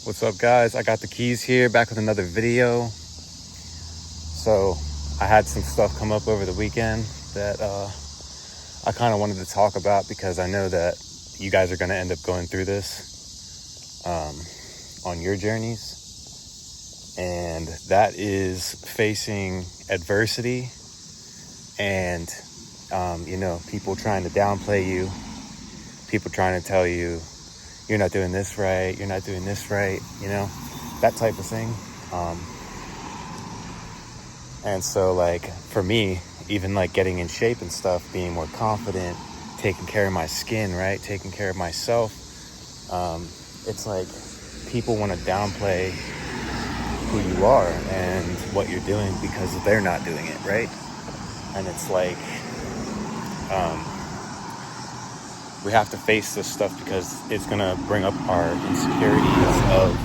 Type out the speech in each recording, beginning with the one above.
What's up, guys? I got the keys here, back with another video. So I had some stuff come up over the weekend that I kind of wanted to talk about because I know that you guys are going to end up going through this on your journeys, and that is facing adversity and people trying to downplay you, people trying to tell you you're not doing this right, you're not doing this right, that type of thing. And so, like, for me, even like getting in shape and stuff, being more confident, taking care of my skin, right, taking care of myself, it's like people want to downplay who you are and what you're doing because they're not doing it, right? And it's like we have to face this stuff because it's going to bring up our insecurities of,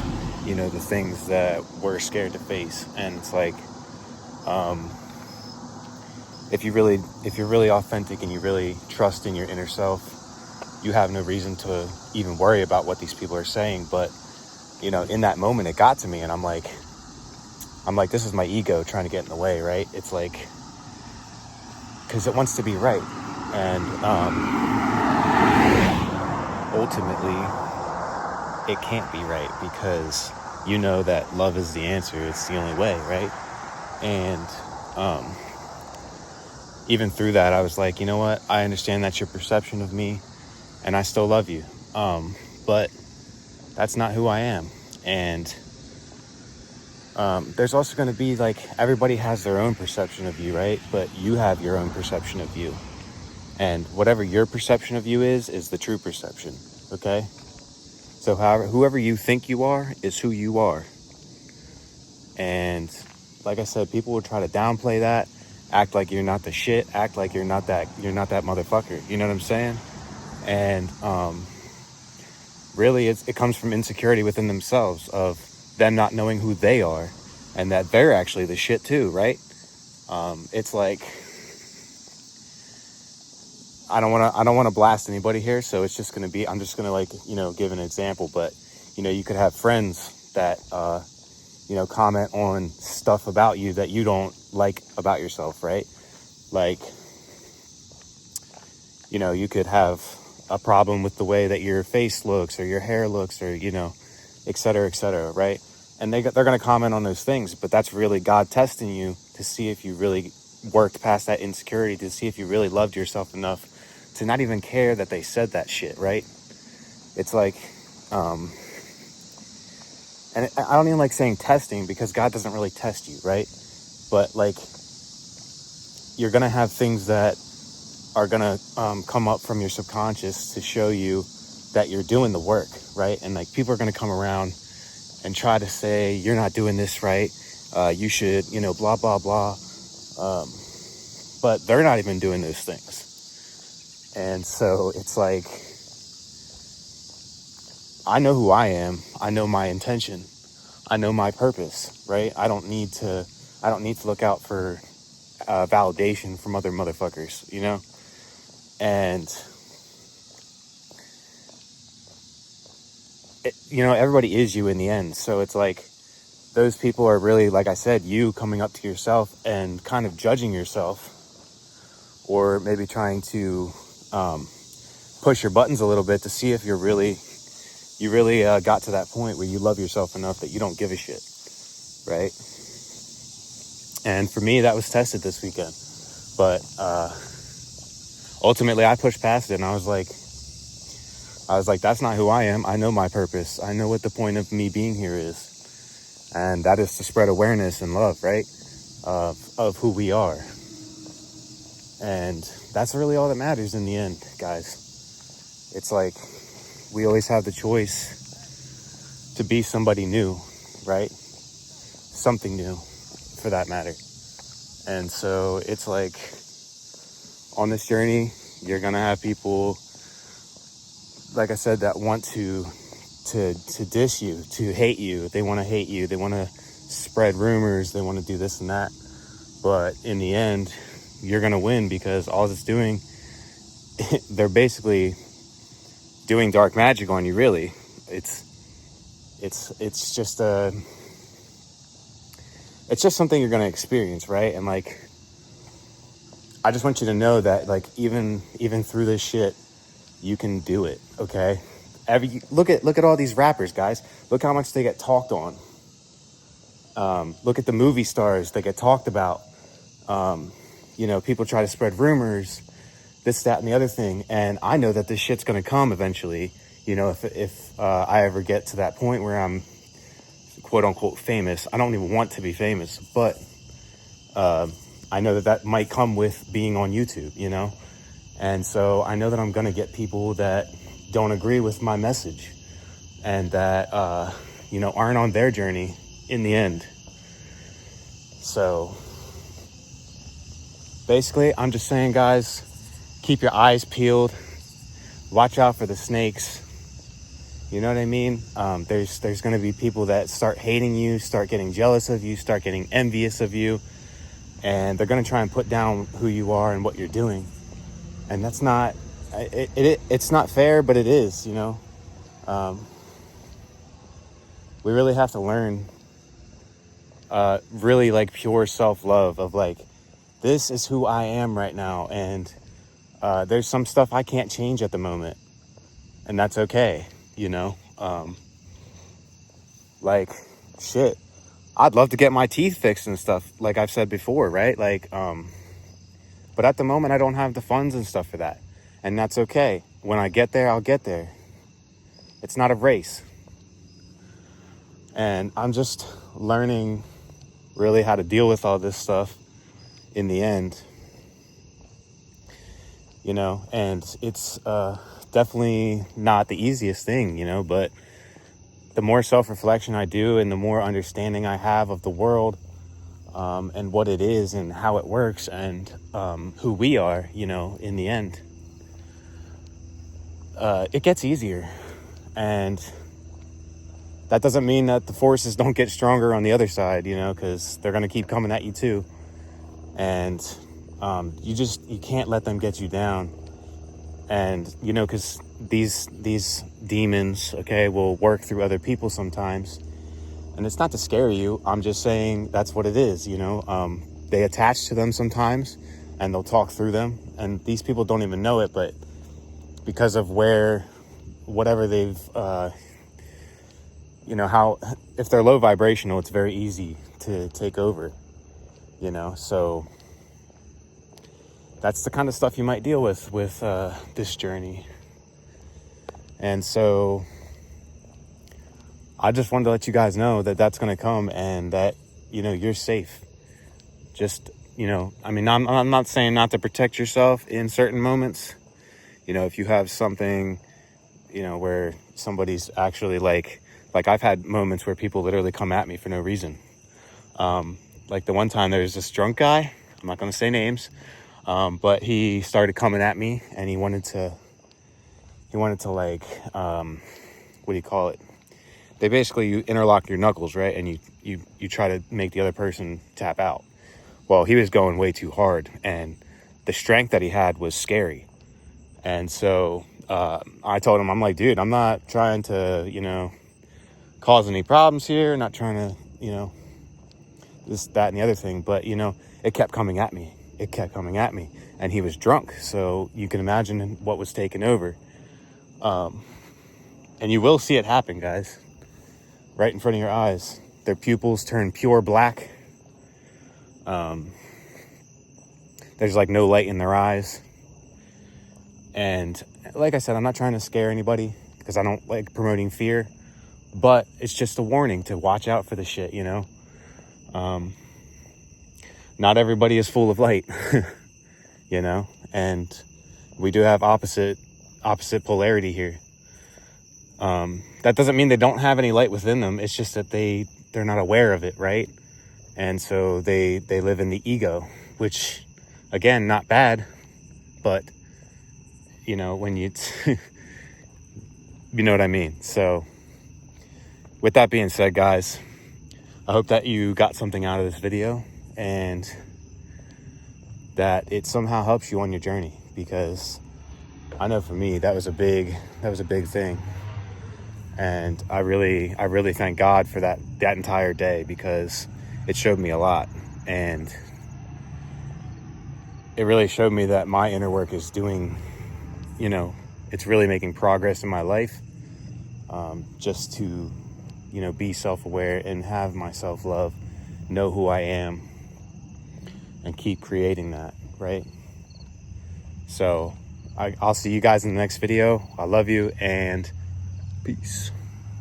the things that we're scared to face. And it's like, if you're really authentic and you really trust in your inner self, you have no reason to even worry about what these people are saying. But, in that moment, it got to me, and I'm like, this is my ego trying to get in the way, right? It's like, because it wants to be right. And, ultimately, it can't be right because you know that love is the answer. It's the only way, right? And even through that, I was like, you know what? I understand that's your perception of me, and I still love you. But that's not who I am. And there's also going to be, like, everybody has their own perception of you, right? But you have your own perception of you. And whatever your perception of you is the true perception, okay? So whoever you think you are is who you are. And like I said, people will try to downplay that, act like you're not the shit, act like you're not that motherfucker. You know what I'm saying? And really, it comes from insecurity within themselves, of them not knowing who they are and that they're actually the shit too, right? It's like, I don't want to blast anybody here, so it's just going to be, I'm just going to give an example. But you could have friends that comment on stuff about you that you don't like about yourself, right? Like, you could have a problem with the way that your face looks or your hair looks, or et cetera, right? And they're going to comment on those things, but that's really God testing you to see if you really worked past that insecurity, to see if you really loved yourself enough to not even care that they said that shit, right? It's like, and I don't even like saying testing because God doesn't really test you, right? But, like, you're going to have things that are going to come up from your subconscious to show you that you're doing the work, right? And, like, people are going to come around and try to say, you're not doing this right. You should, blah, blah, blah. But they're not even doing those things. And so it's like, I know who I am. I know my intention. I know my purpose, right? I don't need to look out for validation from other motherfuckers, And everybody is you in the end. So it's like, those people are really, like I said, you coming up to yourself and kind of judging yourself, or maybe trying to push your buttons a little bit to see if you really got to that point where you love yourself enough that you don't give a shit, right? And for me, that was tested this weekend. But ultimately, I pushed past it, and I was like, that's not who I am. I know my purpose. I know what the point of me being here is. And that is to spread awareness and love, right? Of who we are. And that's really all that matters in the end, guys. It's like, we always have the choice to be somebody new, right? Something new, for that matter. And so it's like, on this journey, you're going to have people, like I said, that want to diss you, to hate you. They want to hate you. They want to spread rumors. They want to do this and that. But in the end, you're going to win, because all it's doing, they're basically doing dark magic on you, really. It's it's just something you're going to experience, right? And like, I just want you to know that like even through this shit, you can do it. Okay. Look at all these rappers, guys. Look how much they get talked on. Look at the movie stars that get talked about. People try to spread rumors, this, that, and the other thing. And I know that this shit's going to come eventually. If I ever get to that point where I'm quote unquote famous. I don't even want to be famous, but I know that might come with being on YouTube, And so I know that I'm going to get people that don't agree with my message and that, aren't on their journey in the end. So basically, I'm just saying, guys, keep your eyes peeled. Watch out for the snakes. You know what I mean? There's going to be people that start hating you, start getting jealous of you, start getting envious of you. And they're going to try and put down who you are and what you're doing. And that's not, it's not fair, but it is, we really have to learn really like pure self-love of like, this is who I am right now. And there's some stuff I can't change at the moment. And that's okay, like, shit. I'd love to get my teeth fixed and stuff, like I've said before, right? Like, but at the moment, I don't have the funds and stuff for that. And that's okay. When I get there, I'll get there. It's not a race. And I'm just learning really how to deal with all this stuff in the end. And it's definitely not the easiest thing, but the more self-reflection I do and the more understanding I have of the world and what it is and how it works and who we are, in the end, it gets easier. And that doesn't mean that the forces don't get stronger on the other side, because they're going to keep coming at you too. And you can't let them get you down. And, because these demons, okay, will work through other people sometimes. And it's not to scare you. I'm just saying that's what it is, They attach to them sometimes and they'll talk through them. And these people don't even know it, but because of whatever they've, how, if they're low vibrational, it's very easy to take over, So that's the kind of stuff you might deal with this journey. And so I just wanted to let you guys know that that's going to come and that, you're safe. Just, I'm not saying not to protect yourself in certain moments. If you have something, where somebody's actually like I've had moments where people literally come at me for no reason. Like the one time there was this drunk guy, I'm not going to say names, but he started coming at me and he wanted to like, what do you call it? They basically, you interlock your knuckles, right? And you try to make the other person tap out. Well, he was going way too hard and the strength that he had was scary. And so, I told him, I'm like, dude, I'm not trying to, cause any problems here. Not trying to, this, that, and the other thing. But, it kept coming at me. And he was drunk. So you can imagine what was taking over. And you will see it happen, guys. Right in front of your eyes. Their pupils turn pure black. There's like no light in their eyes. And like I said, I'm not trying to scare anybody because I don't like promoting fear. But it's just a warning to watch out for the shit, Not everybody is full of light, and we do have opposite polarity here. That doesn't mean they don't have any light within them. It's just that they're not aware of it, right? And so they live in the ego, which, again, not bad, but, when you, you know what I mean? So with that being said, guys, I hope that you got something out of this video and that it somehow helps you on your journey, because I know for me, that was a big thing. And I really thank God for that entire day, because it showed me a lot. And it really showed me that my inner work is doing, it's really making progress in my life. Just to, be self-aware and have my self-love, know who I am, and keep creating that, right? So I'll see you guys in the next video. I love you, and peace.